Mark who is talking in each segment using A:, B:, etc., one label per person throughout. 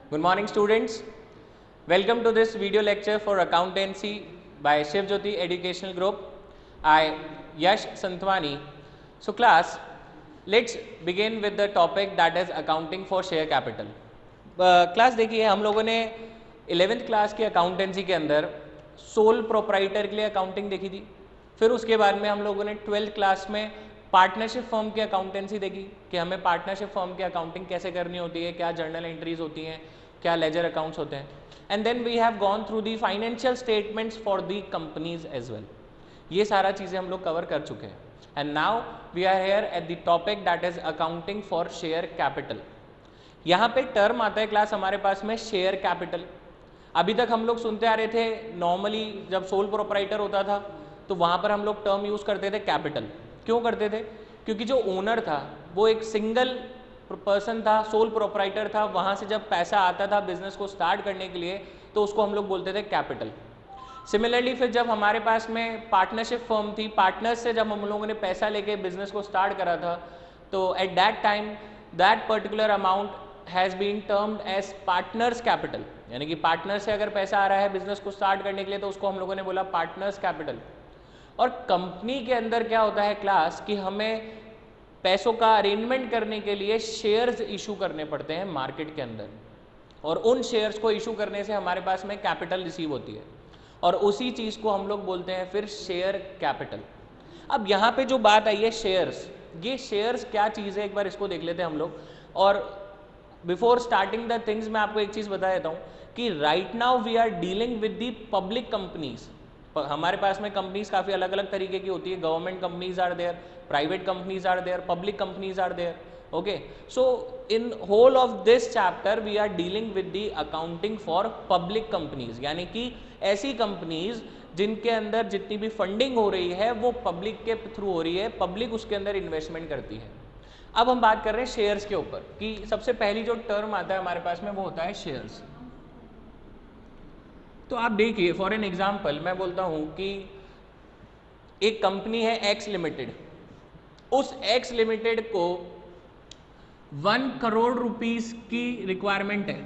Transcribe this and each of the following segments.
A: Good morning, students. Welcome to this video lecture for accountancy by Shiv Jyoti Educational Group. I, Yash Santhwani. So class, let's begin with the topic that is accounting for share capital. Class देखिए, हम लोगों ने 11th class की accountancy के अंदर soul proprietor के लिए accounting देखी थी. फिर उसके बाद में हम लोगों ने 12th क्लास में पार्टनरशिप फर्म की अकाउंटेंसी देखी कि हमें पार्टनरशिप फर्म की अकाउंटिंग कैसे करनी होती है, क्या जर्नल एंट्रीज होती हैं, क्या लेजर अकाउंट्स होते हैं. And then we have gone through the financial statements for the companies as well. ये सारा चीज़ें हम लोग कवर कर चुके हैं. And now we are here at the topic that is accounting for share capital. यहाँ पे टर्म आता है क्लास हमारे पास में शेयर कैपिटल. अभी तक हम लोग सुनते आ रहे थे, नॉर्मली जब सोल प्रोप्राइटर होता था तो वहाँ पर हम लोग टर्म यूज़ करते थे कैपिटल. क्यों करते थे? क्योंकि जो ओनर था वो एक सिंगल पर्सन था, सोल प्रोप्राइटर था. वहाँ से जब पैसा आता था बिजनेस को स्टार्ट करने के लिए तो उसको हम लोग बोलते थे कैपिटल. सिमिलरली फिर जब हमारे पास में पार्टनरशिप फर्म थी, पार्टनर्स से जब हम लोगों ने पैसा लेके बिजनेस को स्टार्ट करा था तो at that time that particular amount has been termed as partners capital. यानी कि पार्टनर से अगर पैसा आ रहा है बिजनेस को स्टार्ट करने के लिए तो उसको हम लोगों ने बोला पार्टनर्स कैपिटल. और कंपनी के अंदर क्या होता है क्लास कि हमें पैसों का अरेंजमेंट करने के लिए शेयर्स इशू करने पड़ते हैं मार्केट के अंदर, और उन शेयर्स को इशू करने से हमारे पास में कैपिटल रिसीव होती है और उसी चीज़ को हम लोग बोलते हैं फिर शेयर कैपिटल. अब यहाँ पे जो बात आई है शेयर्स, ये शेयर्स क्या चीज़ है एक बार इसको देख लेते हैं हम लोग. और बिफोर स्टार्टिंग द थिंग्स मैं आपको एक चीज़ बता देता हूँ कि right now we are dealing with the public companies. हमारे पास में कंपनीज काफ़ी अलग अलग तरीके की होती है. Government companies are there, private companies are there, public companies are there. Okay, so in whole of this chapter we are dealing with the accounting for public companies, यानी कि ऐसी कंपनीज जिनके अंदर जितनी भी फंडिंग हो रही है वो पब्लिक के थ्रू हो रही है, पब्लिक उसके अंदर इन्वेस्टमेंट करती है. अब हम बात कर रहे हैं शेयर्स के ऊपर कि सबसे पहली जो टर्म आता है हमारे पास में वो होता है शेयर्स. तो आप देखिए, फॉर एन एग्जाम्पल मैं बोलता हूं कि एक कंपनी है एक्स लिमिटेड. उस एक्स लिमिटेड को 1 करोड़ रुपीस की रिक्वायरमेंट है.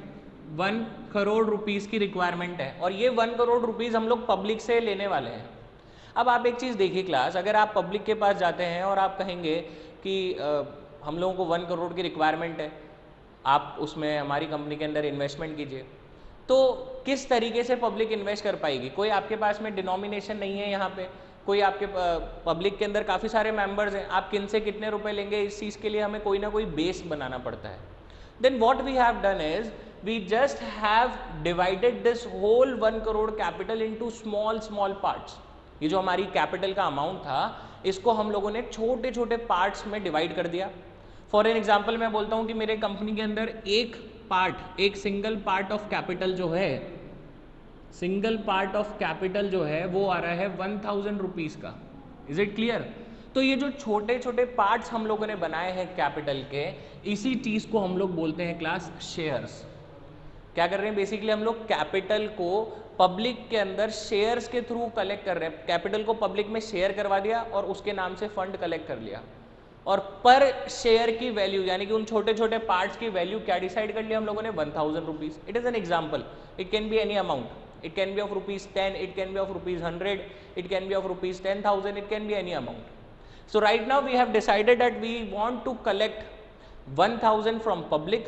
A: 1 करोड़ रुपीस की रिक्वायरमेंट है और ये 1 करोड़ रुपीस हम लोग पब्लिक से लेने वाले हैं. अब आप एक चीज़ देखिए क्लास, अगर आप पब्लिक के पास जाते हैं और आप कहेंगे कि हम लोगों को 1 करोड़ की रिक्वायरमेंट है, आप उसमें हमारी कंपनी के अंदर इन्वेस्टमेंट कीजिए, तो किस तरीके से पब्लिक इन्वेस्ट कर पाएगी? कोई आपके पास में डिनोमिनेशन नहीं है यहाँ पे, कोई आपके पब्लिक के अंदर काफ़ी सारे मेंबर्स हैं, आप किन से कितने रुपए लेंगे इस चीज़ के लिए हमें कोई ना कोई बेस बनाना पड़ता है. Then what we have done is we just have divided this whole 1 crore capital into small small parts. ये जो हमारी कैपिटल का अमाउंट था इसको हम लोगों ने छोटे छोटे पार्ट्स में डिवाइड कर दिया. फॉर एन एग्जाम्पल मैं बोलता हूँ कि मेरे कंपनी के अंदर एक सिंगल पार्ट ऑफ कैपिटल जो है, सिंगल पार्ट ऑफ कैपिटल जो है वो आ रहा है 1000 रुपीज़ का. Is it clear? तो ये जो छोटे छोटे पार्ट्स हम लोगों ने बनाए हैं कैपिटल के, इसी चीज़ को हम लोग बोलते हैं क्लास शेयर्स. क्या कर रहे हैं? बेसिकली हम लोग कैपिटल को पब्लिक के अंदर शेयर्स के थ्रू कलेक्ट कर रहे हैं. कैपिटल को पब्लिक में शेयर करवा दिया और उसके नाम से फंड कलेक्ट कर लिया, और पर शेयर की वैल्यू यानी कि उन छोटे छोटे पार्ट्स की वैल्यू क्या डिसाइड कर लिया हम लोगों ने? 1000 rupees. It is an example. It can be any amount. It can be of ₹10, it can be of ₹100, it can be of ₹10,000, it can be any amount. So right now we have decided that we want to collect 1000 from public,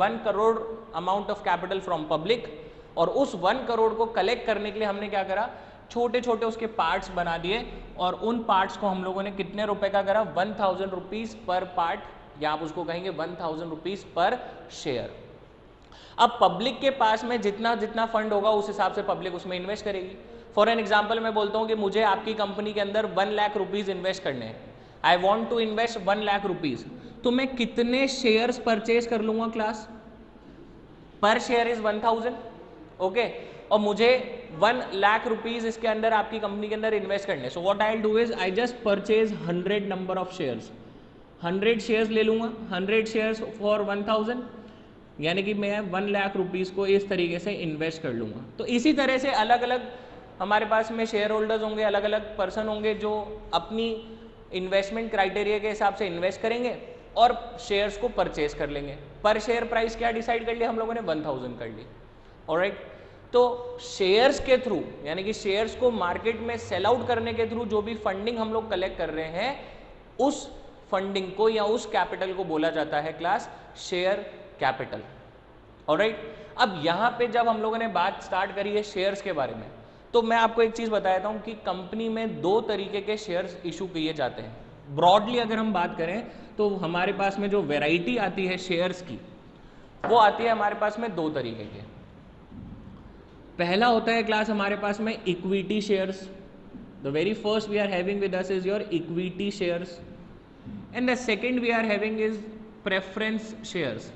A: 1 crore amount of capital from public, और उस 1 करोड़ को collect करने के लिए हमने क्या करा? छोटे छोटे उसके पार्ट्स बना दिए और उन पार्ट्स को हम लोगों ने कितने रुपए का करा? 1000 रुपीज़ पर पार्ट, या आप उसको कहेंगे 1000 रुपीज़ पर शेयर. अब पब्लिक के पास में जितना जितना फंड होगा उस हिसाब से पब्लिक उसमें इन्वेस्ट करेगी. फॉर एन एग्जाम्पल मैं बोलता हूँ कि मुझे आपकी कंपनी के अंदर 1 लाख रुपीज़ इन्वेस्ट करने हैं. I want to invest 1 lakh rupees. तो मैं कितने शेयर्स परचेज कर लूँगा क्लास? पर शेयर इज 1000. ओके, और मुझे 1 लाख रुपीज़ इसके अंदर आपकी कंपनी के अंदर इन्वेस्ट करने. So what I do is I just purchase 100 number of shares. 100 shares ले लूँगा, 100 शेयर्स फॉर 1000, यानी कि मैं 1 लाख रुपीज़ को इस तरीके से इन्वेस्ट कर लूँगा. तो इसी तरह से अलग अलग हमारे पास में शेयर होल्डर्स होंगे, अलग अलग पर्सन होंगे जो अपनी इन्वेस्टमेंट क्राइटेरिया के हिसाब से इन्वेस्ट करेंगे और शेयर्स को परचेज कर लेंगे। पर शेयर प्राइस क्या डिसाइड कर लिया हम लोगों ने, 1000 कर ली। ऑलराइट, तो शेयर्स के थ्रू यानी कि शेयर्स को मार्केट में सेल आउट करने के थ्रू जो भी फंडिंग हम लोग कलेक्ट कर रहे हैं, उस फंडिंग को या उस कैपिटल को बोला जाता है क्लास शेयर कैपिटल। ऑलराइट, अब यहां पे जब हम लोगों ने बात स्टार्ट करी है शेयर्स के बारे में, तो मैं आपको एक चीज बताता हूं कि कंपनी में 2 तरीके के शेयर्स इशू किए जाते हैं। ब्रॉडली अगर हम बात करें तो हमारे पास में जो वैरायटी आती है शेयर्स की, वो आती है हमारे पास में 2 तरीके के। पहला होता है क्लास हमारे पास में equity shares. The very first we are having with us is your equity shares and the second we are having is preference shares.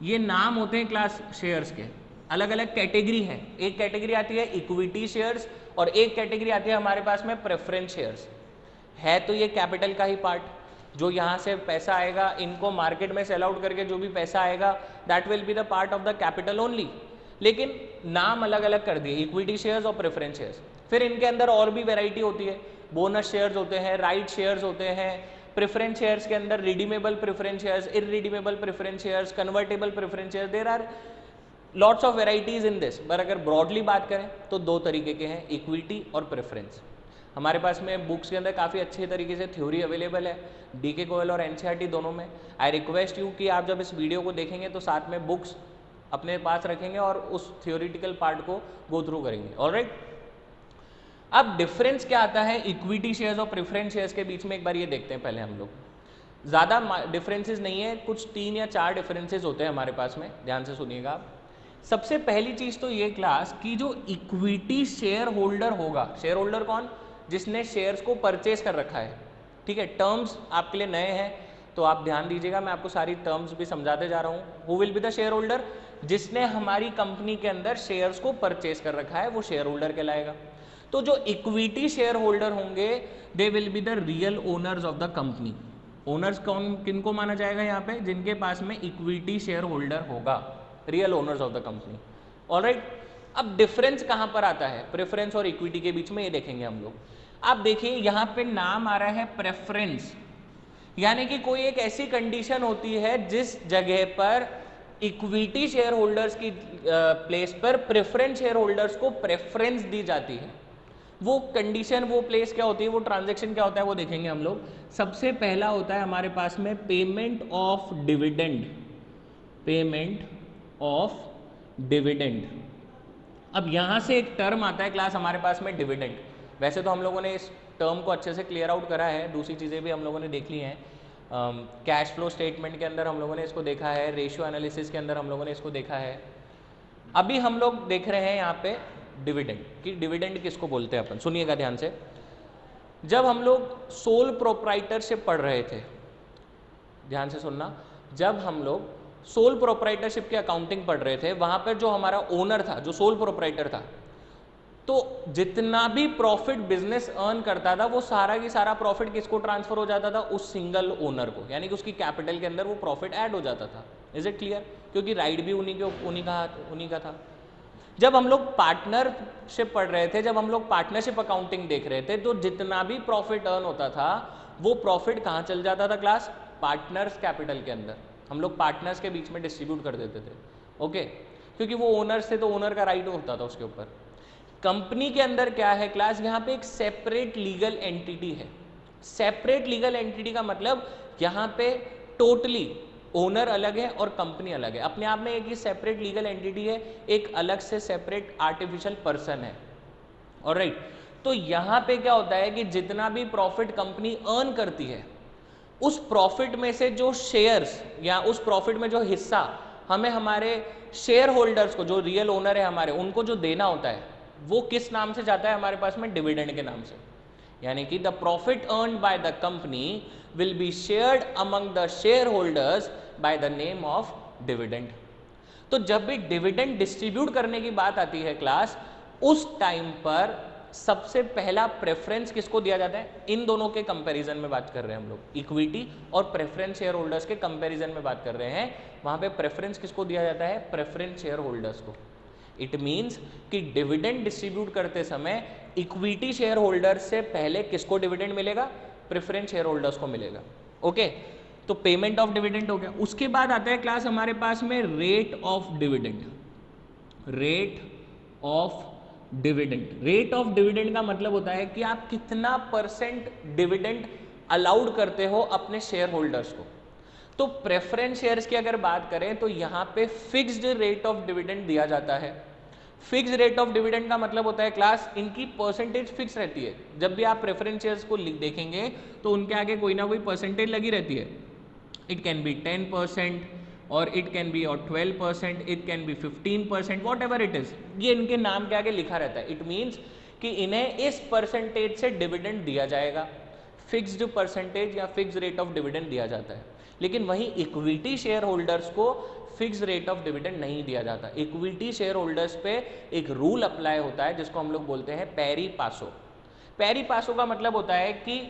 A: ये नाम होते हैं क्लास शेयर्स के, अलग अलग कैटेगरी है। एक कैटेगरी आती है इक्विटी शेयर्स और एक कैटेगरी आती है हमारे पास में प्रेफरेंस शेयर्स। है तो ये कैपिटल का ही पार्ट, जो यहाँ से पैसा आएगा इनको मार्केट में सेल आउट करके जो भी पैसा आएगा that will be the part of the capital only, लेकिन नाम अलग अलग कर दिए, इक्विटी शेयर्स और प्रेफरेंस शेयर्स। फिर इनके अंदर और भी वैरायटी होती है, बोनस शेयर्स होते हैं, राइट शेयर्स होते हैं, प्रेफरेंस शेयर्स के अंदर redeemable preference shares, irredeemable preference shares, convertible preference shares, there are lots of varieties in this. पर अगर ब्रॉडली बात करें तो 2 तरीके के हैं, इक्विटी और प्रेफरेंस। हमारे पास में बुक्स के अंदर काफ़ी अच्छे तरिके से थ्योरी अवेलेबल है, डीके गोयल और एनसीईआरटी दोनों में। आई रिक्वेस्ट यू कि आप जब इस वीडियो को देखेंगे तो साथ में बुक्स अपने पास रखेंगे और उस थ्योरेटिकल पार्ट को गो थ्रू करेंगे। ऑलराइट, अब डिफरेंस क्या आता है इक्विटी शेयर्स और प्रेफरेंस शेयर्स के बीच में, एक बार ये देखते हैं पहले हम लोग। ज़्यादा डिफरेंसेस नहीं है, कुछ 3 या 4 डिफरेंसेस होते हैं हमारे पास में, ध्यान से सुनिएगा आप। सबसे पहली चीज़ तो ये क्लास कि जो इक्विटी शेयर होल्डर होगा, शेयर होल्डर कौन, जिसने शेयर्स को परचेज कर रखा है। ठीक है, टर्म्स आपके लिए नए हैं तो आप ध्यान दीजिएगा, मैं आपको सारी टर्म्स भी समझाते जा रहा हूँ। Who will be the share holder, जिसने हमारी कंपनी के अंदर शेयर्स को परचेज कर रखा है वो शेयर होल्डर कहलाएगा। तो जो इक्विटी शेयर होल्डर होंगे they will be the real owners of the company. Owners कौन किनको माना जाएगा यहाँ पे, जिनके पास में इक्विटी शेयर होल्डर होगा, real owners of the company. Alright, अब डिफरेंस कहाँ पर आता है प्रेफरेंस और इक्विटी के बीच में, ये देखेंगे हम लोग। आप देखिए यहाँ पे नाम आ रहा है प्रेफरेंस, यानी कि कोई एक ऐसी कंडीशन होती है जिस जगह पर इक्विटी शेयर होल्डर्स की प्लेस पर प्रेफरेंस शेयर होल्डर्स को प्रेफरेंस दी जाती है। वो कंडीशन, वो प्लेस क्या होती है, वो ट्रांजैक्शन क्या होता है, वो देखेंगे हम लोग। सबसे पहला होता है हमारे पास में payment of dividend, payment of dividend. अब यहां से एक टर्म आता है क्लास हमारे पास में डिविडेंड। वैसे तो हम लोगों ने इस टर्म को अच्छे से क्लियर आउट करा है, दूसरी चीज़ें भी हम लोगों ने देख ली हैं। कैश फ्लो स्टेटमेंट के अंदर हम लोगों ने इसको देखा है, रेशियो एनालिसिस के अंदर हम लोगों ने इसको देखा है। अभी हम लोग देख रहे हैं यहाँ पे डिविडेंड, कि डिविडेंड किसको बोलते हैं अपन। सुनिएगा ध्यान से, जब हम लोग सोल प्रोप्राइटरशिप पढ़ रहे थे, ध्यान से सुनना, जब हम लोग सोल प्रोप्राइटरशिप की अकाउंटिंग पढ़ रहे थे, वहां पर जो हमारा ओनर था, जो सोल प्रोप्राइटर था, तो जितना भी प्रॉफिट बिजनेस अर्न करता था वो सारा की सारा प्रॉफिट किसको ट्रांसफर हो जाता था, उस सिंगल ओनर को, यानी कि उसकी कैपिटल के अंदर वो प्रॉफिट ऐड हो जाता था। इज इट क्लियर, क्योंकि राइट भी उन्हीं का था। जब हम लोग पार्टनरशिप पढ़ रहे थे, जब हम लोग पार्टनरशिप अकाउंटिंग देख रहे थे, तो जितना भी प्रॉफिट अर्न होता था वो प्रॉफिट कहाँ चल जाता था क्लास, पार्टनर्स कैपिटल के अंदर। हम लोग पार्टनर्स के बीच में डिस्ट्रीब्यूट कर देते थे, ओके, क्योंकि वो ओनर्स थे तो ओनर का राइट होता था उसके ऊपर। कंपनी के अंदर क्या है क्लास, यहाँ पे एक सेपरेट लीगल एंटिटी है। सेपरेट लीगल एंटिटी का मतलब यहाँ पे टोटली ओनर अलग है और कंपनी अलग है, अपने आप में एक ही सेपरेट लीगल एंटिटी है, एक अलग से सेपरेट आर्टिफिशियल पर्सन है। ऑलराइट, तो यहाँ पे क्या होता है कि जितना भी प्रॉफिट कंपनी अर्न करती है, उस प्रॉफिट में से जो शेयर्स या उस प्रॉफिट में जो हिस्सा हमें हमारे शेयर होल्डर्स को, जो रियल ओनर है हमारे, उनको जो देना होता है, वो किस नाम से जाता है हमारे पास में, डिविडेंड के नाम से। यानी कि the profit earned by the company will be shared among the share holders by the name of dividend. तो जब भी डिविडेंड डिस्ट्रीब्यूट करने की बात आती है क्लास, उस टाइम पर सबसे पहला प्रेफरेंस किसको दिया जाता है, इन दोनों के कंपैरिजन में बात कर रहे हैं हम लोग, इक्विटी और प्रेफरेंस शेयर होल्डर्स के कंपैरिजन में बात कर रहे हैं। वहां पे प्रेफरेंस किसको दिया जाता है, प्रेफरेंस शेयर होल्डर्स को। इट मीन्स कि डिविडेंड डिस्ट्रीब्यूट करते समय इक्विटी शेयर होल्डर से पहले किसको डिविडेंड मिलेगा, प्रेफरेंस शेयर होल्डर्स को मिलेगा। ओके, तो पेमेंट ऑफ डिविडेंड हो गया। उसके बाद आता है क्लास हमारे पास में rate of dividend. Rate of dividend, rate of dividend का मतलब होता है कि आप कितना परसेंट डिविडेंड अलाउड करते हो अपने शेयर होल्डर्स को। तो प्रेफरेंस शेयर्स की अगर बात करें तो यहां पे फिक्स्ड रेट ऑफ डिविडेंड दिया जाता है। फिक्स रेट ऑफ डिविडेंड का मतलब होता है क्लास इनकी परसेंटेज फिक्स रहती है। जब भी आप प्रेफरेंस शेयर्स को देखेंगे तो उनके आगे कोई ना कोई परसेंटेज लगी रहती है। इट कैन बी 10% और इट कैन बी और 12%, it can B 15%, what ever it is, ये इनके नाम के आगे लिखा रहता है। इट मीन्स कि इन्हें इस परसेंटेज से डिविडेंड दिया जाएगा, फिक्स्ड परसेंटेज या फिक्स रेट ऑफ डिविडेंड दिया जाता है। लेकिन वहीं इक्विटी शेयर होल्डर्स को फिक्स रेट ऑफ डिविडेंड नहीं दिया जाता। इक्विटी शेयर होल्डर्स पे एक रूल अप्लाई होता है जिसको हम लोग बोलते हैं पेरी पासो। पेरी पासो का मतलब होता है कि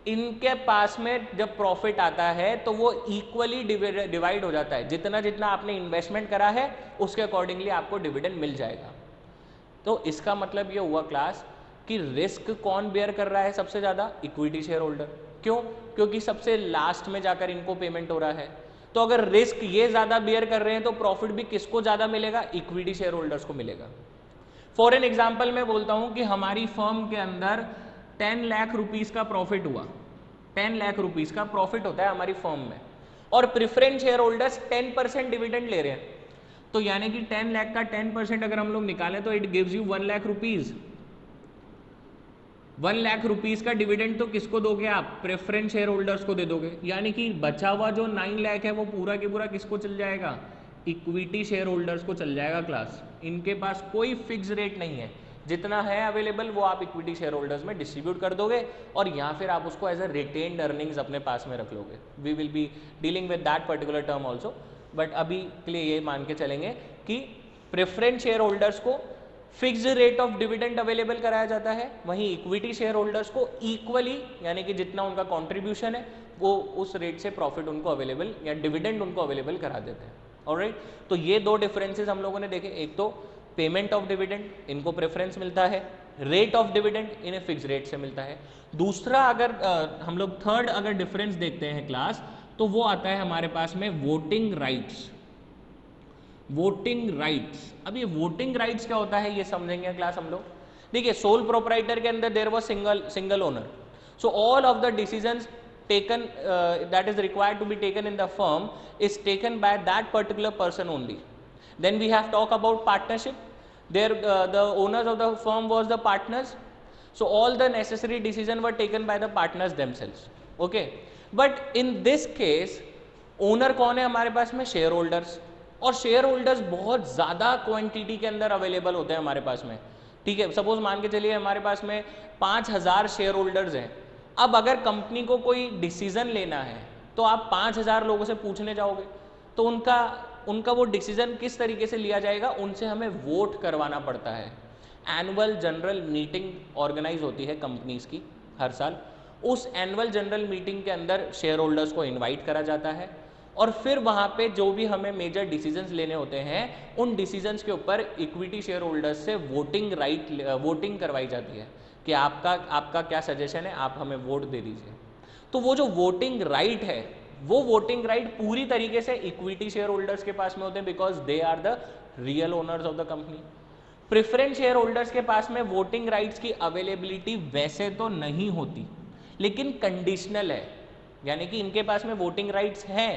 A: इनके पास में जब प्रॉफिट आता है तो वो इक्वली डिवाइड हो जाता है। जितना जितना आपने इन्वेस्टमेंट करा है उसके अकॉर्डिंगली आपको डिविडेंड मिल जाएगा। तो इसका मतलब ये हुआ क्लास कि रिस्क कौन बेयर कर रहा है सबसे ज़्यादा? Equity share holder. क्यों? क्योंकि सबसे लास्ट में जाकर इनको पेमेंट हो रहा है। तो अगर रिस्क ये ज़्यादा बेयर कर रहे हैं तो प्रॉफिट भी किसको ज़्यादा मिलेगा? इक्विटी शेयर होल्डर्स को मिलेगा। फॉर एन एग्जाम्पल मैं बोलता हूँ कि हमारी फर्म के अंदर 10 लाख रुपीज़ का प्रॉफिट हुआ। 10 लाख रुपीज़ का प्रॉफिट होता है हमारी फर्म में और प्रेफरेंस शेयर होल्डर्स 10% डिविडेंड ले रहे हैं। तो यानी कि 10 लाख का 10% अगर हम लोग निकालें तो it gives you 1 lakh rupees. 1 lakh rupees का डिविडेंड तो किसको दोगे आप? प्रेफरेंस शेयर होल्डर्स को दे दोगे। यानी कि बचा हुआ जो 9 लाख है वो पूरा के पूरा किसको चल जाएगा? इक्विटी शेयर होल्डर्स को चल जाएगा क्लास। इनके पास कोई फिक्स रेट नहीं है, जितना है अवेलेबल वो आप इक्विटी शेयर होल्डर्स में डिस्ट्रीब्यूट कर दोगे और या फिर आप उसको एज अ रिटेन्ड अर्निंग्स अपने पास में रख लोगे। We will be dealing with that particular term also, but अभी के लिए ये मान के चलेंगे कि प्रेफरेंस शेयर होल्डर्स को fixed rate of dividend available कराया जाता है, वहीं इक्विटी शेयर होल्डर्स को इक्वली यानी कि जितना उनका कॉन्ट्रीब्यूशन है वो उस रेट से प्रॉफिट उनको अवेलेबल या डिविडेंड उनको अवेलेबल करा देते हैं। ऑलराइट, तो ये दो डिफरेंसेस हम लोगों ने देखे। एक तो पेमेंट ऑफ डिविडेंड, इनको प्रेफरेंस मिलता है, रेट ऑफ डिविडेंड इन्हें फिक्स रेट से मिलता है। दूसरा अगर हम लोग थर्ड अगर डिफरेंस देखते हैं क्लास तो वो आता है हमारे पास में वोटिंग राइट्स। वोटिंग राइट्स, अब ये वोटिंग राइट्स क्या होता है ये समझेंगे क्लास हम लोग। देखिए, सोल प्रोप्राइटर के अंदर there was single owner, so all of the decisions taken that is required to be taken in the firm is taken by that particular person only. Then we have talked about partnership. There the owners of the firm was the partners, so all the necessary decisions were taken by the partners themselves. Okay, but in this case owner कौन है हमारे पास में? Share holders. और share holders बहुत ज़्यादा quantity के अंदर अवेलेबल होते हैं हमारे पास में। ठीक है, सपोज मान के चलिए हमारे पास में 5000 शेयर होल्डर्स हैं। अब अगर कंपनी को कोई डिसीजन लेना है तो आप 5000 लोगों से पूछने जाओगे तो उनका वो डिसीजन किस तरीके से लिया जाएगा? उनसे हमें वोट करवाना पड़ता है। एनुअल जनरल मीटिंग ऑर्गेनाइज होती है कंपनीज की हर साल। उस एनुअल जनरल मीटिंग के अंदर शेयर होल्डर्स को इनवाइट करा जाता है और फिर वहाँ पे जो भी हमें मेजर डिसीजंस लेने होते हैं उन डिसीजंस के ऊपर इक्विटी शेयर होल्डर्स से वोटिंग करवाई जाती है कि आपका क्या सजेशन है, आप हमें वोट दे दीजिए। तो वो जो वोटिंग राइट है वो वोटिंग राइट पूरी तरीके से इक्विटी शेयर होल्डर्स के पास में होते हैं because they are the real owners of the company. Preference share holders के पास में वोटिंग राइट्स की अवेलेबिलिटी वैसे तो नहीं होती लेकिन कंडीशनल है, यानी कि इनके पास में वोटिंग राइट्स हैं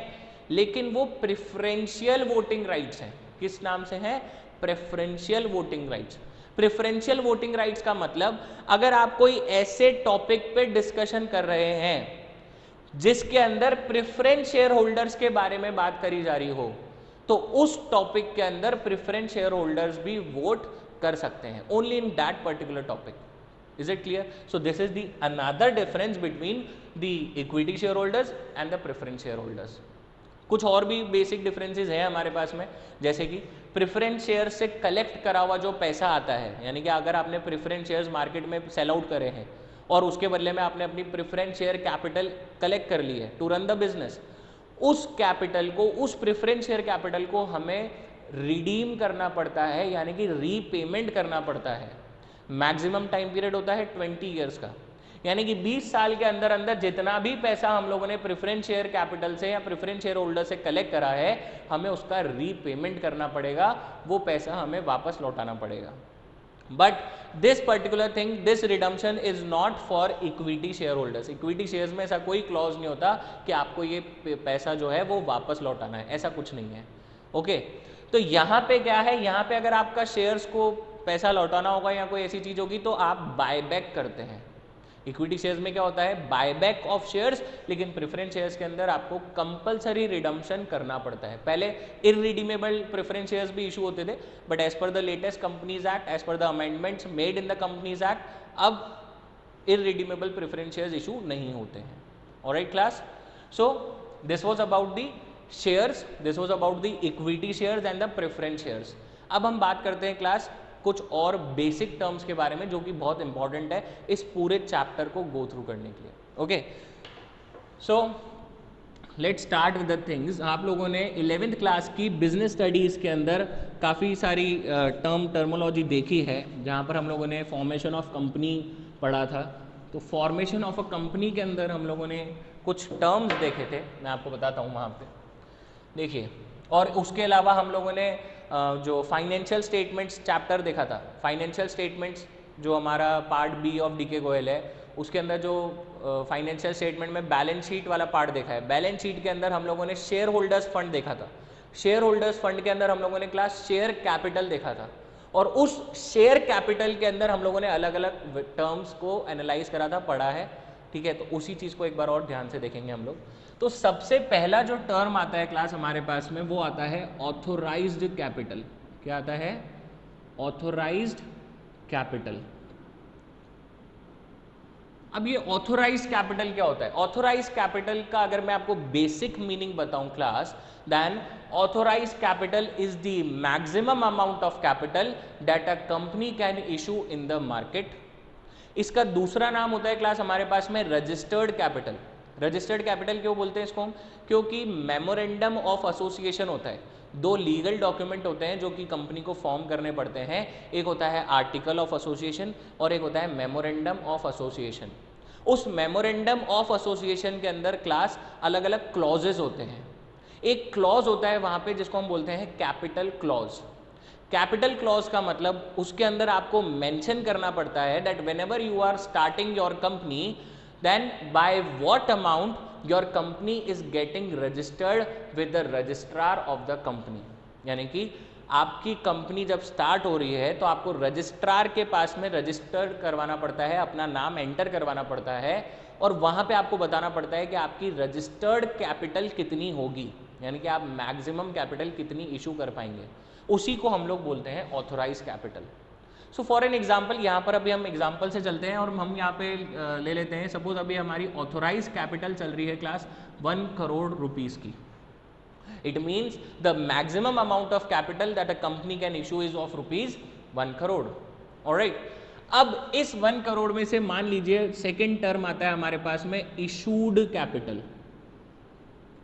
A: लेकिन वो प्रेफरेंशियल वोटिंग राइट्स हैं। किस नाम से हैं? Preferential voting rights. Preferential voting rights का मतलब अगर आप कोई ऐसे टॉपिक पे डिस्कशन कर रहे हैं जिसके अंदर प्रेफरेंस शेयर होल्डर्स के बारे में बात करी जा रही हो तो उस टॉपिक के अंदर प्रेफरेंस शेयर होल्डर्स भी वोट कर सकते हैं, only in that particular topic. Is it clear? So this is the another difference between the equity share holders and the preference share holders. कुछ और भी बेसिक डिफरेंसेस हैं हमारे पास में, जैसे कि प्रेफरेंस शेयर से कलेक्ट करा हुआ जो पैसा आता है, यानी कि अगर आपने प्रेफरेंस शेयर्स मार्केट में सेल आउट करे हैं और उसके बदले में आपने अपनी प्रेफरेंस शेयर कैपिटल कलेक्ट कर ली है टू रन द बिजनेस, उस कैपिटल को, उस प्रेफरेंस शेयर कैपिटल को हमें रिडीम करना पड़ता है, यानी कि रीपेमेंट करना पड़ता है। मैक्सिमम टाइम पीरियड होता है 20 ईयर्स का। यानी कि 20 साल के अंदर अंदर जितना भी पैसा हम लोगों ने प्रेफरेंस शेयर कैपिटल से या प्रेफरेंस शेयर होल्डर से कलेक्ट करा है, हमें उसका रीपेमेंट करना पड़ेगा, वो पैसा हमें वापस लौटाना पड़ेगा। But this particular thing, this redemption is not for equity share holders. Equity shares में ऐसा कोई क्लॉज नहीं होता कि आपको ये पैसा जो है वो वापस लौटाना है, ऐसा कुछ नहीं है। ओके, तो यहाँ पे क्या है, यहाँ पे अगर आपका शेयर्स को पैसा लौटाना होगा या कोई ऐसी चीज होगी तो आप बायबैक करते हैं। इक्विटी शेयर्स में क्या होता है, बायबैक ऑफ शेयर्स, लेकिन प्रेफरेंस शेयर्स के अंदर आपको कंपलसरी रिडम्पशन करना पड़ता है। पहले इररिडीमेबल प्रेफरेंस शेयर्स भी इशू होते थे, but as per the latest companies act, as per the amendments made in the companies act, अब इररिडीमेबल प्रेफरेंस शेयर्स इशू नहीं होते हैं। Alright class, so this was about the shares, this was about the equity shares and the preference shares. अब हम बात करते हैं class कुछ और बेसिक टर्म्स के बारे में जो कि बहुत इंपॉर्टेंट है इस पूरे चैप्टर को गो थ्रू करने के लिए। Okay, so let's start with the things. आप लोगों ने 11th क्लास की बिजनेस स्टडीज के अंदर काफ़ी सारी टर्मोलॉजी देखी है, जहाँ पर हम लोगों ने फॉर्मेशन ऑफ कंपनी पढ़ा था। तो फॉर्मेशन ऑफ अ कंपनी के अंदर हम लोगों ने कुछ टर्म्स देखे थे, मैं आपको बताता हूँ वहाँ पे देखिए। और उसके अलावा हम लोगों ने जो फाइनेंशियल स्टेटमेंट्स चैप्टर देखा था, फाइनेंशियल स्टेटमेंट्स जो हमारा part B of D K Goyal है, उसके अंदर जो फाइनेंशियल स्टेटमेंट में बैलेंस शीट वाला पार्ट देखा है। बैलेंस शीट के अंदर हम लोगों ने शेयर होल्डर्स फंड देखा था। शेयर होल्डर्स फंड के अंदर हम लोगों ने क्लास शेयर कैपिटल देखा था, और उस शेयर कैपिटल के अंदर हम लोगों ने अलग अलग टर्म्स को एनालाइज करा था, पढ़ा है, ठीक है। तो उसी चीज़ को एक बार और ध्यान से देखेंगे हम लोग। तो सबसे पहला जो टर्म आता है क्लास हमारे पास में, वो आता है ऑथोराइज्ड कैपिटल। क्या आता है, ऑथोराइज्ड कैपिटल। अब ये ऑथोराइज्ड कैपिटल क्या होता है? ऑथोराइज्ड कैपिटल का अगर मैं आपको बेसिक मीनिंग बताऊं class, then authorised capital is the maximum amount of capital that a company can issue in the market. इसका दूसरा नाम होता है क्लास हमारे पास में रजिस्टर्ड कैपिटल। रजिस्टर्ड कैपिटल क्यों बोलते हैं इसको हम? क्योंकि मेमोरेंडम ऑफ एसोसिएशन होता है। दो लीगल डॉक्यूमेंट होते हैं जो कि कंपनी को फॉर्म करने पड़ते हैं। एक होता है आर्टिकल ऑफ एसोसिएशन और एक होता है मेमोरेंडम ऑफ एसोसिएशन। उस मेमोरेंडम ऑफ एसोसिएशन के अंदर क्लास अलग अलग क्लॉजेज होते हैं। एक क्लॉज होता है वहां पे जिसको हम बोलते हैं कैपिटल क्लॉज। कैपिटल क्लॉज का मतलब उसके अंदर आपको मेंशन करना पड़ता है that whenever you are starting your company, then by what amount your company is getting registered with the registrar of the company। यानी कि आपकी कंपनी जब स्टार्ट हो रही है तो आपको रजिस्ट्रार के पास में रजिस्टर करवाना पड़ता है, अपना नाम एंटर करवाना पड़ता है, और वहाँ पे आपको बताना पड़ता है कि आपकी रजिस्टर्ड कैपिटल कितनी होगी, यानी कि आप मैक्सिमम कैपिटल कितनी इशू कर पाएंगे। उसी को हम लोग बोलते हैं authorise capital. So for an example, यहाँ पर अभी हम एग्जाम्पल से चलते हैं और हम यहाँ पे ले लेते हैं, सपोज अभी हमारी ऑथोराइज कैपिटल चल रही है क्लास 1 करोड़ रुपीस की। It means the maximum amount of capital that a company can issue is of rupees 1 crore. Alright, अब इस 1 करोड़ में से मान लीजिए सेकेंड टर्म आता है हमारे पास में issued capital.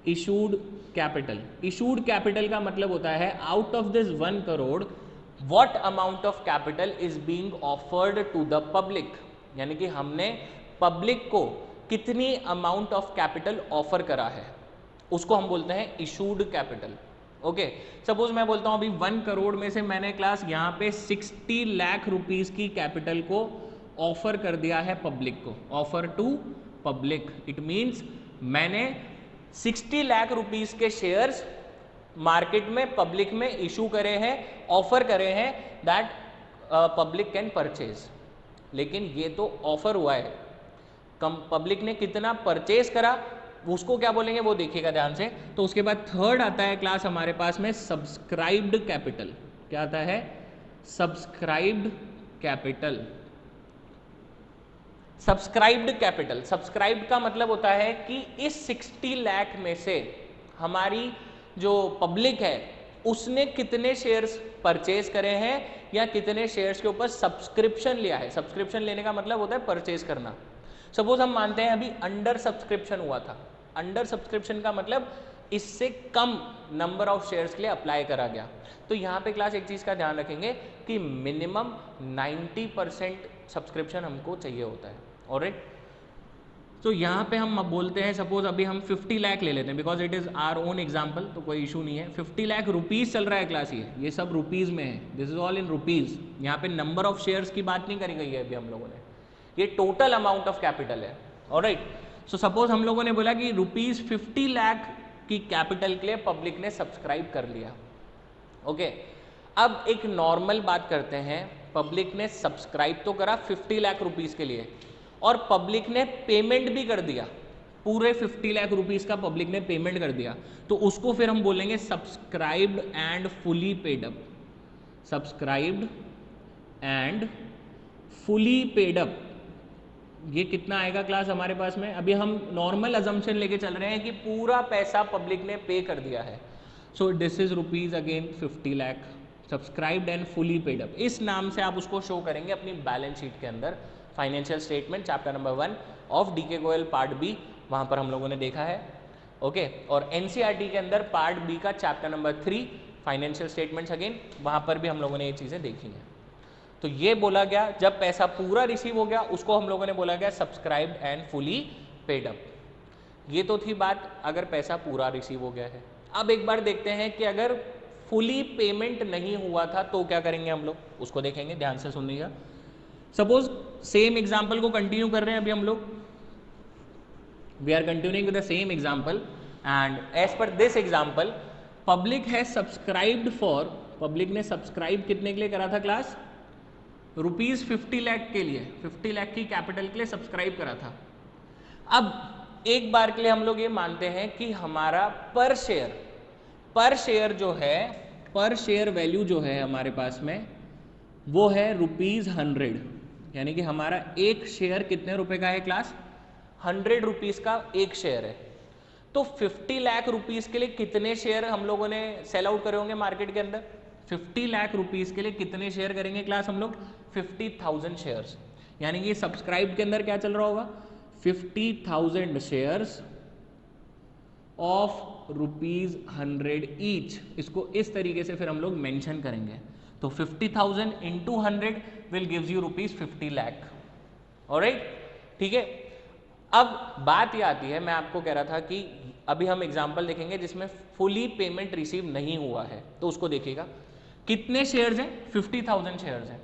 A: Issued capital, issued capital का मतलब होता है out of this 1 crore what amount of capital is being offered to the public, यानी कि हमने पब्लिक को कितनी अमाउंट ऑफ कैपिटल ऑफर करा है, उसको हम बोलते हैं इशूड कैपिटल। ओके, सपोज मैं बोलता हूं अभी 1 करोड़ में से मैंने क्लास यहाँ पे 60 लाख रुपीस की कैपिटल को ऑफर कर दिया है पब्लिक को, offer to public. It means मैंने 60 लाख रुपीस के शेयर्स मार्केट में पब्लिक में इशू करे हैं, ऑफर करे हैं दैट पब्लिक कैन परचेज। लेकिन ये तो ऑफर हुआ है, पब्लिक ने कितना परचेज करा उसको क्या बोलेंगे वो देखिएगा ध्यान से। तो उसके बाद थर्ड आता है क्लास हमारे पास में सब्सक्राइब्ड कैपिटल। क्या आता है? Subscribed capital. Subscribed capital, subscribed का मतलब होता है कि इस 60 लाख में से हमारी जो पब्लिक है उसने कितने शेयर्स परचेज करे हैं या कितने शेयर्स के ऊपर सब्सक्रिप्शन लिया है। सब्सक्रिप्शन लेने का मतलब होता है परचेज करना। सपोज हम मानते हैं अभी अंडर सब्सक्रिप्शन हुआ था। अंडर सब्सक्रिप्शन का मतलब इससे कम नंबर ऑफ शेयर्स के लिए अप्लाई करा गया। तो यहाँ पे क्लास एक चीज़ का ध्यान रखेंगे कि मिनिमम 90% सब्सक्रिप्शन हमको चाहिए होता है। ऑलराइट, तो यहाँ पे हम बोलते हैं, सपोज अभी हम 50 लाख ले लेते हैं, because it is our own example, तो कोई इशू नहीं है। 50 लाख रुपीज़ चल रहा है क्लास, ये सब रुपीज़ में है, this is all in rupees. यहाँ पे नंबर ऑफ शेयर्स की बात नहीं करी गई है अभी हम लोगों ने, ये टोटल अमाउंट ऑफ कैपिटल है। ऑलराइट, सो सपोज हम लोगों ने बोला कि ₹50 लाख की कैपिटल के लिए पब्लिक ने सब्सक्राइब कर लिया। ओके, अब एक नॉर्मल बात करते हैं, पब्लिक ने सब्सक्राइब तो करा 50 लाख रुपीज़ के लिए, और पब्लिक ने पेमेंट भी कर दिया, पूरे 50 लाख रुपीज़ का पब्लिक ने पेमेंट कर दिया, तो उसको फिर हम बोलेंगे subscribed and fully paid up. Subscribed and fully paid up, ये कितना आएगा क्लास हमारे पास में? अभी हम नॉर्मल अजम्पशन लेके चल रहे हैं कि पूरा पैसा पब्लिक ने पे कर दिया है। So this is rupees again 50 lakh, subscribed and fully paid up, इस नाम से आप उसको शो करेंगे अपनी बैलेंस शीट के अंदर। Financial statement chapter number 1 of D K Goyal part B, वहाँ पर हम लोगों ने देखा है। ओके, और एनसीईआरटी के अंदर पार्ट बी का chapter number 3 financial statements again, वहाँ पर भी हम लोगों ने ये चीज़ें देखी हैं। तो ये बोला गया जब पैसा पूरा रिसीव हो गया, उसको हम लोगों ने बोला गया subscribed and fully paid up. ये तो थी बात अगर पैसा पूरा रिसीव हो गया है। अब एक बार देखते हैं कि अगर फुली पेमेंट नहीं हुआ था तो क्या करेंगे हम लोग, उसको देखेंगे, ध्यान से सुनिएगा। सपोज सेम एग्जाम्पल को कंटिन्यू कर रहे हैं अभी हम लोग, we are continuing with the same example, and as per this example public है सब्सक्राइब्ड फॉर, पब्लिक ने सब्सक्राइब कितने के लिए करा था क्लास? ₹50 लाख के लिए, 50 लाख की कैपिटल के लिए सब्सक्राइब करा था। अब एक बार के लिए हम लोग ये मानते हैं कि हमारा पर शेयर जो है, पर शेयर वैल्यू जो है हमारे पास में वो है ₹100, यानी कि हमारा एक शेयर कितने रुपए का है क्लास? 100 रुपीज़ का एक शेयर है। तो 50 लाख रुपीज़ के लिए कितने शेयर हम लोगों ने सेल आउट करे होंगे मार्केट के अंदर? 50 लाख रुपीज़ के लिए कितने शेयर करेंगे क्लास हम लोग? 50,000 शेयर्स, यानी कि सब्सक्राइब के अंदर क्या चल रहा होगा? 50,000 शेयर्स ऑफ ₹100 ईच। इसको इस तरीके से फिर हम लोग मेंशन करेंगे। तो 50,000 into 100 will gives you ₹50 lakh. Alright, ठीक है। अब बात ये आती है, मैं आपको कह रहा था कि अभी हम एग्जांपल देखेंगे जिसमें फुली पेमेंट रिसीव नहीं हुआ है, तो उसको देखिएगा कितने शेयर्स हैं? 50,000 शेयर्स हैं।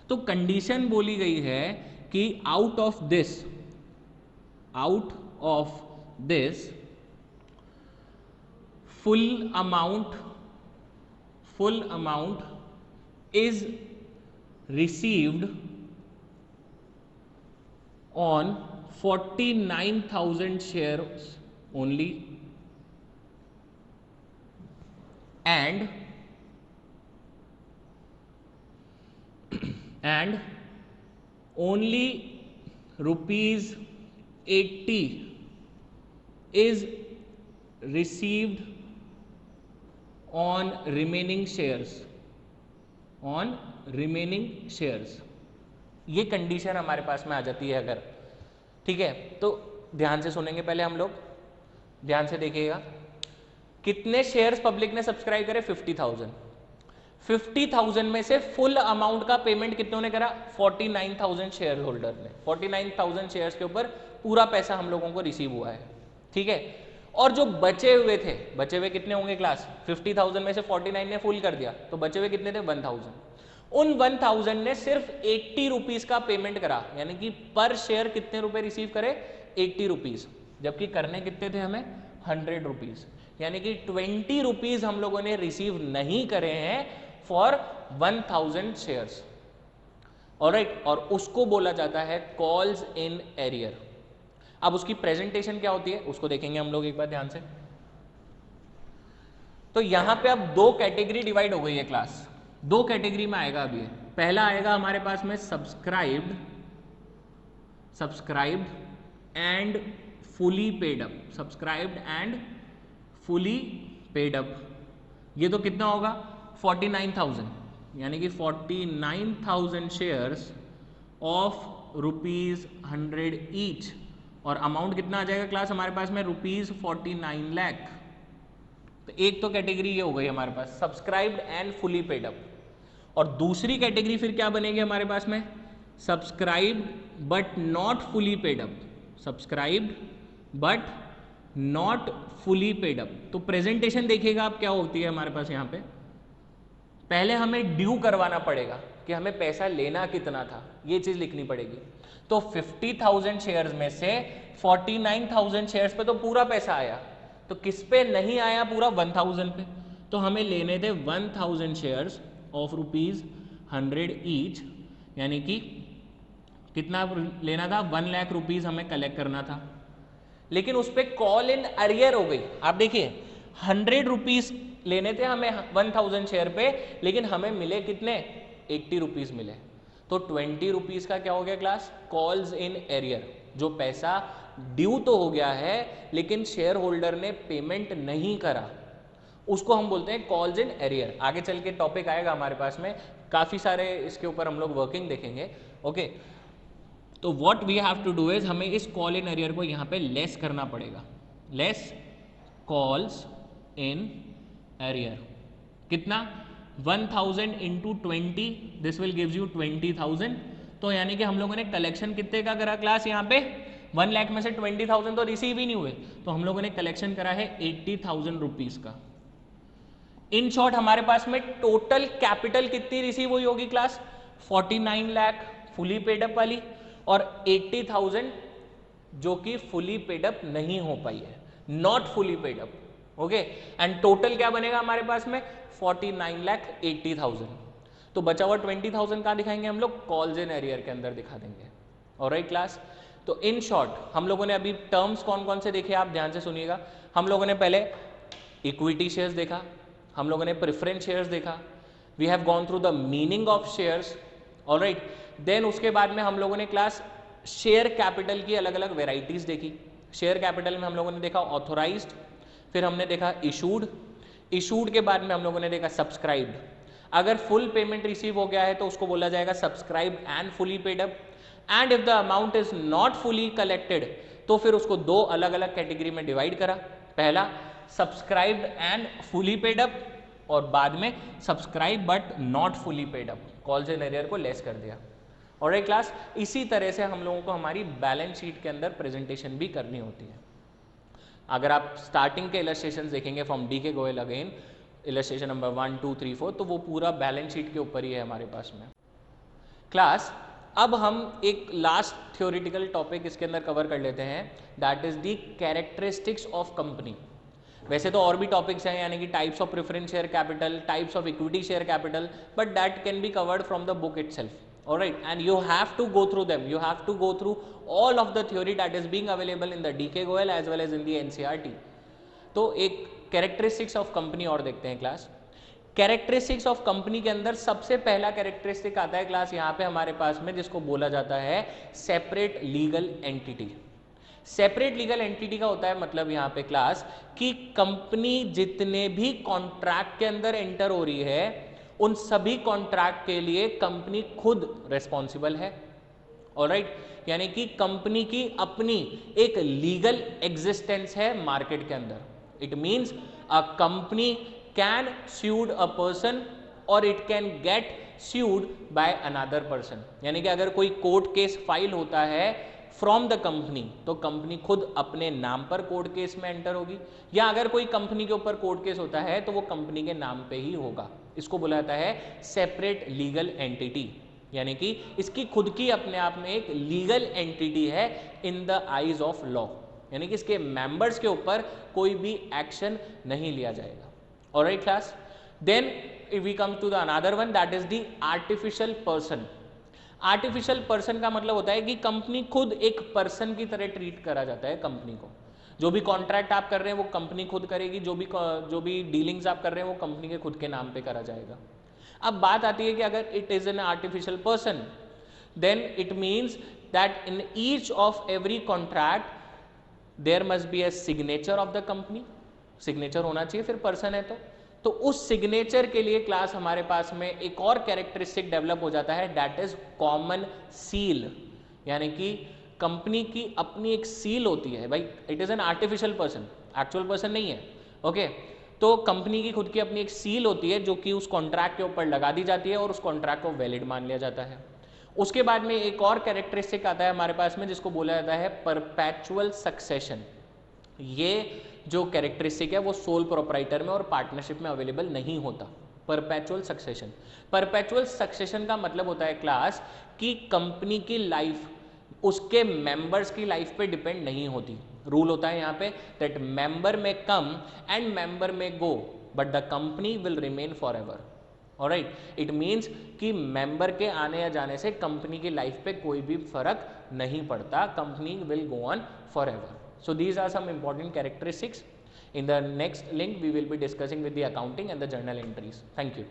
A: तो कंडीशन बोली गई है कि out of this full amount is received on 49,000 shares only, and only ₹80 is received on remaining shares, ये कंडीशन हमारे पास में आ जाती है अगर, ठीक है। तो ध्यान से सुनेंगे, पहले हम लोग ध्यान से देखिएगा कितने शेयर्स पब्लिक ने सब्सक्राइब करे? 50,000। 50,000 में से फुल अमाउंट का पेमेंट कितनों ने करा? 49,000 शेयर होल्डर ने। 49,000 शेयर्स के ऊपर पूरा पैसा हम लोगों को रिसीव हुआ है, ठीक है। और जो बचे हुए थे, बचे हुए कितने होंगे क्लास? 50,000 में से 49 ने फुल कर दिया, तो बचे हुए कितने थे? 1,000। उन 1,000 ने सिर्फ 80 रुपीज का पेमेंट करा, यानी कि पर शेयर कितने रुपए रिसीव करे? 80 रुपीज, जबकि करने कितने थे हमें? 100 रुपीज, यानी कि 20 रुपीज हम लोगों ने रिसीव नहीं करे हैं फॉर 1,000 शेयर्स। ऑलराइट, और उसको बोला जाता है कॉल्स इन एरियर। अब उसकी प्रेजेंटेशन क्या होती है उसको देखेंगे हम लोग एक बार ध्यान से। तो यहां पे अब दो कैटेगरी डिवाइड हो गई है क्लास, दो कैटेगरी में आएगा अभी। पहला आएगा हमारे पास में subscribed and fully paid up, subscribed and fully paid up. ये तो कितना होगा? 49,000, यानी कि 49,000 शेयर्स ऑफ ₹100 ईच, और अमाउंट कितना आ जाएगा क्लास हमारे पास में? ₹49 लाख। तो एक तो कैटेगरी ये हो गई हमारे पास subscribed and fully paid up, और दूसरी कैटेगरी फिर क्या बनेगी हमारे पास में? Subscribed but not fully paid up. Subscribed but not fully paid up. तो प्रेजेंटेशन देखिएगा आप क्या होती है हमारे पास यहाँ पे, पहले हमें ड्यू करवाना पड़ेगा कि हमें पैसा लेना कितना था, ये चीज लिखनी पड़ेगी। तो 50,000 शेयर्स में से 49,000 शेयर्स पे तो पूरा पैसा आया, तो किस पे नहीं आया पूरा? 1,000 पे। तो हमें लेने थे 1,000 शेयर्स ऑफ ₹100 ईच, यानी कि कितना लेना था? 1 लाख रुपीज हमें कलेक्ट करना था। लेकिन उस पर कॉल इन अरियर हो गई। आप देखिए 100 रुपीज लेने थे हमें 1,000 शेयर पे, लेकिन हमें मिले कितने? 80 रुपीज मिले। तो 20 रुपीज का क्या हो गया क्लास? Calls in arrear. जो पैसा ड्यू तो हो गया है लेकिन शेयर होल्डर ने पेमेंट नहीं करा, उसको हम बोलते हैं कॉल्स इन एरियर। आगे चल के टॉपिक आएगा हमारे पास में, काफी सारे इसके ऊपर हम लोग वर्किंग देखेंगे। ओके, तो what we have to do is, हमें इस कॉल इन एरियर को यहाँ पे लेस करना पड़ेगा। लेस कॉल्स इन एरियर कितना? 1,000 into 20, this will gives you 20,000। तो यानी कि हम लोगों ने कलेक्शन कितने का करा क्लास? यहाँ पे 1 लाख में से 20,000 तो रिसीव ही नहीं हुए, तो हम लोगों ने कलेक्शन करा है 80,000 रुपीज का। इन शॉर्ट हमारे पास में टोटल कैपिटल कितनी रिसीव हुई होगी class? 49 lakh fully paid up वाली, और 80,000 जो कि फुली पेड अप नहीं हो पाई है, not fully paid up. Okay, and total क्या बनेगा हमारे पास में? 49,80,000। तो बचा हुआ 20,000 कहाँ दिखाएंगे हम लोग? कॉल्स इन एरियर के अंदर दिखा देंगे। ऑलराइट क्लास, तो इन शॉर्ट हम लोगों ने अभी टर्म्स कौन कौन से देखे, आप ध्यान से सुनिएगा। हम लोगों ने पहले इक्विटी शेयर्स देखा, हम लोगों ने प्रेफरेंस शेयर्स देखा, we have gone through the meaning of shares. Alright, then उसके बाद में हम लोगों ने क्लास शेयर कैपिटल की अलग अलग वेराइटीज देखी। शेयर कैपिटल में हम लोगों ने देखा ऑथोराइज्ड, फिर हमने देखा इशूड, इशूड के बाद में हम लोगों ने देखा सब्सक्राइब्ड। अगर फुल पेमेंट रिसीव हो गया है तो उसको बोला जाएगा subscribed and fully paid up, and if the amount is not fully collected तो फिर उसको दो अलग अलग कैटेगरी में डिवाइड करा। पहला subscribed and fully paid up, और बाद में subscribe but not fully paid up, calls in arrear को लेस कर दिया। ऑलराइट क्लास, इसी तरह से हम लोगों को हमारी बैलेंस शीट के अंदर प्रेजेंटेशन भी करनी होती है। अगर आप स्टार्टिंग के इलस्ट्रेशन देखेंगे from D K Goyal again, illustration number 1, 2, 3, 4, तो वो पूरा बैलेंस शीट के ऊपर ही है हमारे पास में। क्लास, अब हम एक लास्ट थ्योरेटिकल टॉपिक इसके अंदर कवर कर लेते हैं, that is the characteristics of company. वैसे तो और भी टॉपिक्स हैं, यानी कि types of preference share capital, types of equity share capital, but that can be covered from the book itself. Alright, and you have to go through them. You have to go through all of the theory that is being available in the DK Goel as well as in the NCERT. तो एक characteristics of company और देखते हैं class. Characteristics of company के अंदर सबसे पहला characteristic आता है क्लास यहाँ पे हमारे पास में, जिसको बोला जाता है separate legal entity. Separate legal entity का होता है मतलब यहाँ पे क्लास कि कंपनी जितने भी कॉन्ट्रैक्ट के अंदर एंटर हो रही है उन सभी कॉन्ट्रैक्ट के लिए कंपनी खुद रिस्पॉन्सिबल है। ऑलराइट, यानी कि कंपनी की अपनी एक लीगल एग्जिस्टेंस है मार्केट के अंदर। It means a company can sued a person और it can get sued by another person. यानी कि अगर कोई कोर्ट केस फाइल होता है फ्रॉम द कंपनी तो कंपनी खुद अपने नाम पर कोर्ट केस में एंटर होगी, या अगर कोई कंपनी के ऊपर कोर्ट केस होता है तो वो कंपनी के नाम पे ही होगा। इसको बोला जाता है सेपरेट लीगल एंटिटी, यानी कि इसकी खुद की अपने आप में एक लीगल एंटिटी है in the eyes of law, यानी कि इसके मेंबर्स के ऊपर कोई भी एक्शन नहीं लिया जाएगा। Alright class, then we come to the another one, that is the artificial person. Artificial person का मतलब होता है कि कंपनी खुद एक पर्सन की तरह ट्रीट करा जाता है कंपनी को। जो भी कॉन्ट्रैक्ट आप कर रहे हैं वो कंपनी खुद करेगी, जो भी डीलिंग्स आप कर रहे हैं वो कंपनी के खुद के नाम पे करा जाएगा। अब बात आती है कि अगर it is an artificial person then it means that in each of every contract there must be a signature of the company. Signature होना चाहिए, फिर पर्सन है तो उस सिग्नेचर के लिए क्लास हमारे पास में एक और कैरेक्टरिस्टिक डेवलप हो जाता है, दैट इज कॉमन सील। यानी कि कंपनी की अपनी एक सील होती है। भाई it is an artificial person, actual person नहीं है। ओके, तो कंपनी की खुद की अपनी एक सील होती है जो कि उस कॉन्ट्रैक्ट के ऊपर लगा दी जाती है और उस कॉन्ट्रैक्ट को वैलिड मान लिया जाता है। उसके बाद में एक और कैरेक्टरिस्टिक आता है हमारे पास में जिसको बोला जाता है परपेचुअल सक्सेशन। ये जो कैरेक्टरिस्टिक है वो सोल प्रोप्राइटर में और पार्टनरशिप में अवेलेबल नहीं होता। परपेचुअल सक्सेशन, परपेचुअल सक्सेशन का मतलब होता है क्लास कि कंपनी की लाइफ उसके मेंबर्स की लाइफ पे डिपेंड नहीं होती। रूल होता है यहाँ पे दैट मेंबर में कम एंड मेंबर में go but the company will remain for ever. Alright, it means कि मेंबर के आने या जाने से कंपनी की लाइफ पे कोई भी फर्क नहीं पड़ता, company will go on for ever. So these are some important characteristics. In the next link we will be discussing with the accounting and the journal entries. Thank you.